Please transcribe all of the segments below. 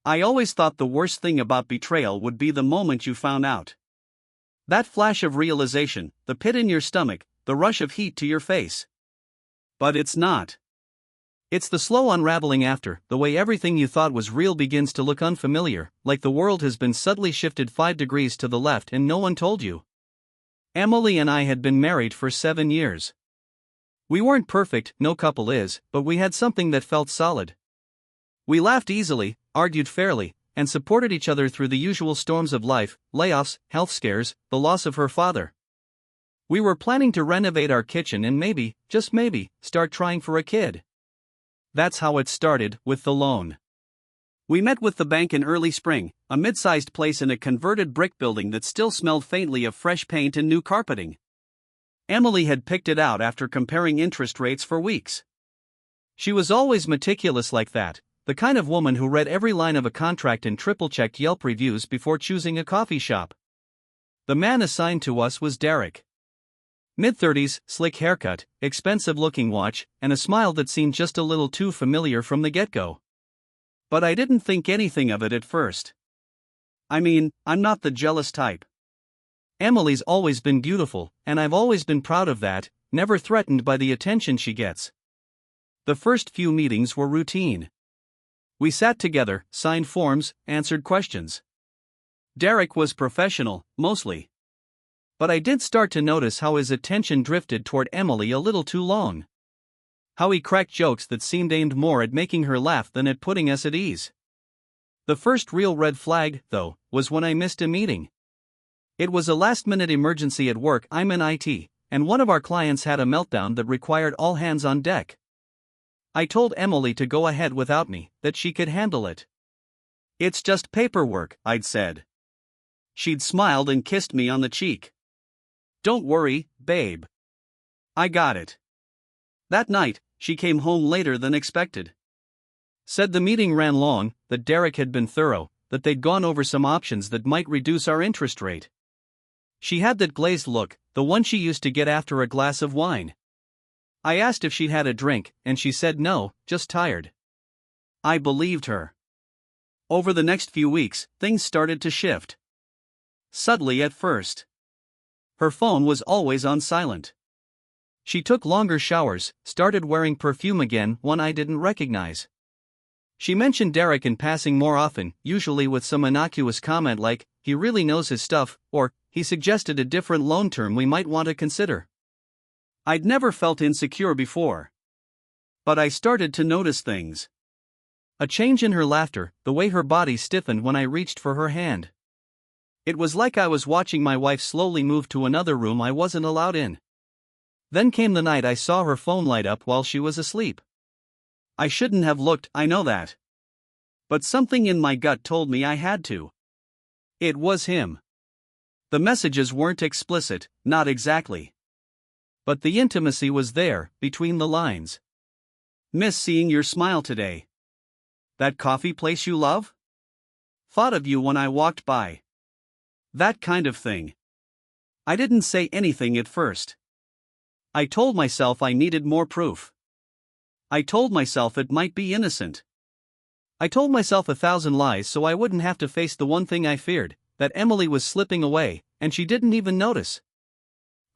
I always thought the worst thing about betrayal would be the moment you found out. That flash of realization, the pit in your stomach, the rush of heat to your face. But it's not. It's the slow unraveling after, the way everything you thought was real begins to look unfamiliar, like the world has been subtly shifted 5 degrees to the left and no one told you. Emily and I had been married for 7 years. We weren't perfect, no couple is, but we had something that felt solid. We laughed easily, argued fairly, and supported each other through the usual storms of life, layoffs, health scares, the loss of her father. We were planning to renovate our kitchen and maybe, just maybe, start trying for a kid. That's how it started, with the loan. We met with the bank in early spring, a mid-sized place in a converted brick building that still smelled faintly of fresh paint and new carpeting. Emily had picked it out after comparing interest rates for weeks. She was always meticulous like that, the kind of woman who read every line of a contract and triple-checked Yelp reviews before choosing a coffee shop. The man assigned to us was Derek. Mid-30s, slick haircut, expensive-looking watch, and a smile that seemed just a little too familiar from the get-go. But I didn't think anything of it at first. I mean, I'm not the jealous type. Emily's always been beautiful, and I've always been proud of that, never threatened by the attention she gets. The first few meetings were routine. We sat together, signed forms, answered questions. Derek was professional, mostly. But I did start to notice how his attention drifted toward Emily a little too long. How he cracked jokes that seemed aimed more at making her laugh than at putting us at ease. The first real red flag, though, was when I missed a meeting. It was a last-minute emergency at work. I'm in IT, and one of our clients had a meltdown that required all hands on deck. I told Emily to go ahead without me, that she could handle it. It's just paperwork, I'd said. She'd smiled and kissed me on the cheek. Don't worry, babe. I got it. That night, she came home later than expected. Said the meeting ran long, that Derek had been thorough, that they'd gone over some options that might reduce our interest rate. She had that glazed look, the one she used to get after a glass of wine. I asked if she'd had a drink, and she said no, just tired. I believed her. Over the next few weeks, things started to shift. Subtly at first. Her phone was always on silent. She took longer showers, started wearing perfume again, one I didn't recognize. She mentioned Derek in passing more often, usually with some innocuous comment like, he really knows his stuff, or, he suggested a different loan term we might want to consider. I'd never felt insecure before. But I started to notice things. A change in her laughter, the way her body stiffened when I reached for her hand. It was like I was watching my wife slowly move to another room I wasn't allowed in. Then came the night I saw her phone light up while she was asleep. I shouldn't have looked, I know that. But something in my gut told me I had to. It was him. The messages weren't explicit, not exactly. But the intimacy was there, between the lines. Miss seeing your smile today. That coffee place you love? Thought of you when I walked by. That kind of thing. I didn't say anything at first. I told myself I needed more proof. I told myself it might be innocent. I told myself 1,000 lies so I wouldn't have to face the one thing I feared, that Emily was slipping away, and she didn't even notice.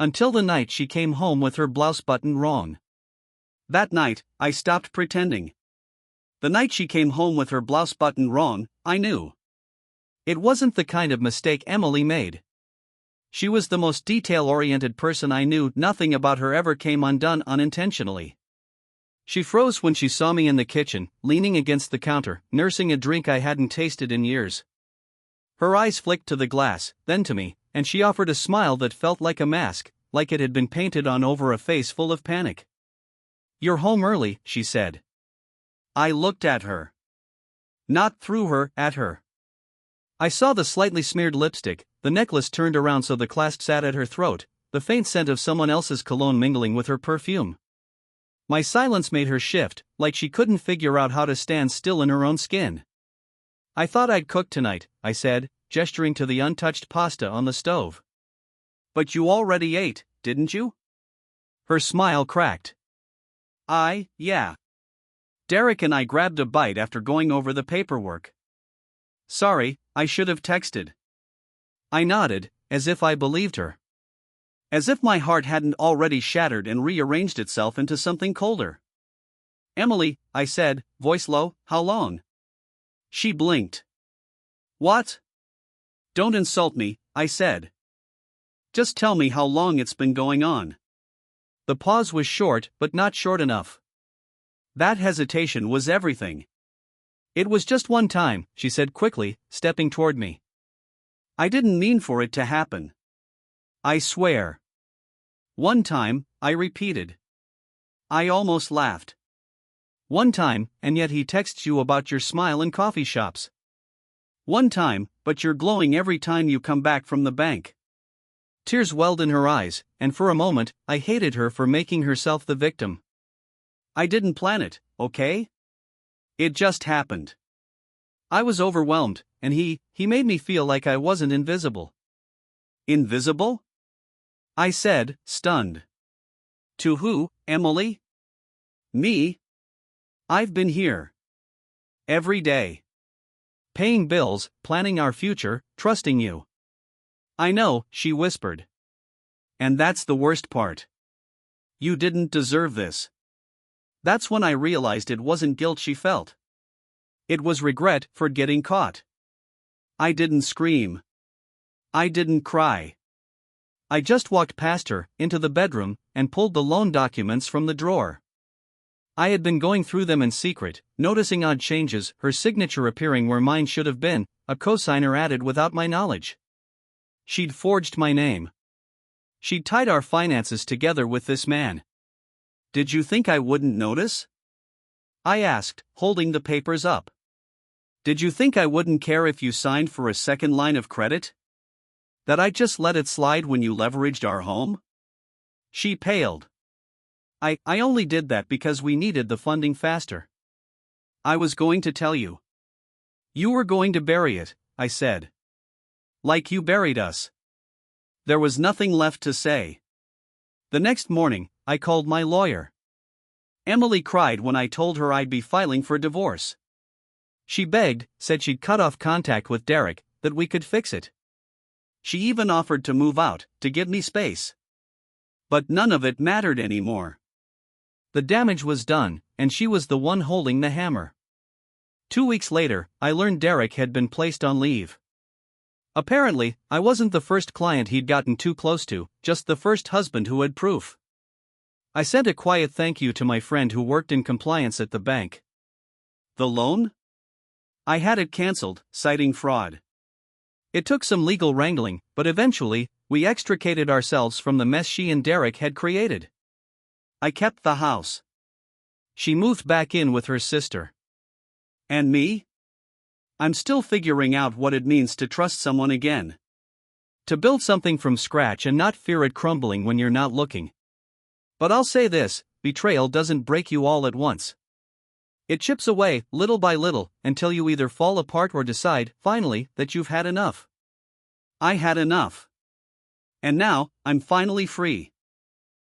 Until the night she came home with her blouse buttoned wrong. That night, I stopped pretending. The night she came home with her blouse buttoned wrong, I knew. It wasn't the kind of mistake Emily made. She was the most detail-oriented person I knew. Nothing about her ever came undone unintentionally. She froze when she saw me in the kitchen, leaning against the counter, nursing a drink I hadn't tasted in years. Her eyes flicked to the glass, then to me, and she offered a smile that felt like a mask, like it had been painted on over a face full of panic. "You're home early," she said. I looked at her. Not through her, at her. I saw the slightly smeared lipstick, the necklace turned around so the clasp sat at her throat, the faint scent of someone else's cologne mingling with her perfume. My silence made her shift, like she couldn't figure out how to stand still in her own skin. "I thought I'd cook tonight," I said, gesturing to the untouched pasta on the stove. "But you already ate, didn't you?" Her smile cracked. Yeah. Derek and I grabbed a bite after going over the paperwork. Sorry, I should have texted. I nodded, as if I believed her. As if my heart hadn't already shattered and rearranged itself into something colder. Emily, I said, voice low, how long? She blinked. What? Don't insult me, I said. Just tell me how long it's been going on. The pause was short, but not short enough. That hesitation was everything. It was just one time, she said quickly, stepping toward me. I didn't mean for it to happen. I swear. One time, I repeated. I almost laughed. One time, and yet he texts you about your smile in coffee shops. One time, but you're glowing every time you come back from the bank. Tears welled in her eyes, and for a moment, I hated her for making herself the victim. I didn't plan it, okay? It just happened. I was overwhelmed, and he made me feel like I wasn't invisible. Invisible? I said, stunned. To who, Emily? Me? I've been here. Every day. Paying bills, planning our future, trusting you. I know, she whispered. And that's the worst part. You didn't deserve this. That's when I realized it wasn't guilt she felt. It was regret for getting caught. I didn't scream. I didn't cry. I just walked past her, into the bedroom, and pulled the loan documents from the drawer. I had been going through them in secret, noticing odd changes, her signature appearing where mine should have been, a cosigner added without my knowledge. She'd forged my name. She'd tied our finances together with this man. Did you think I wouldn't notice? I asked, holding the papers up. Did you think I wouldn't care if you signed for a second line of credit? That I'd just let it slide when you leveraged our home? She paled. I only did that because we needed the funding faster. I was going to tell you. You were going to bury it, I said. Like you buried us. There was nothing left to say. The next morning, I called my lawyer. Emily cried when I told her I'd be filing for divorce. She begged, said she'd cut off contact with Derek, that we could fix it. She even offered to move out, to give me space. But none of it mattered anymore. The damage was done, and she was the one holding the hammer. 2 weeks later, I learned Derek had been placed on leave. Apparently, I wasn't the first client he'd gotten too close to, just the first husband who had proof. I sent a quiet thank you to my friend who worked in compliance at the bank. The loan? I had it cancelled, citing fraud. It took some legal wrangling, but eventually, we extricated ourselves from the mess she and Derek had created. I kept the house. She moved back in with her sister. And me? I'm still figuring out what it means to trust someone again. To build something from scratch and not fear it crumbling when you're not looking. But I'll say this, betrayal doesn't break you all at once. It chips away, little by little, until you either fall apart or decide, finally, that you've had enough. I had enough. And now, I'm finally free.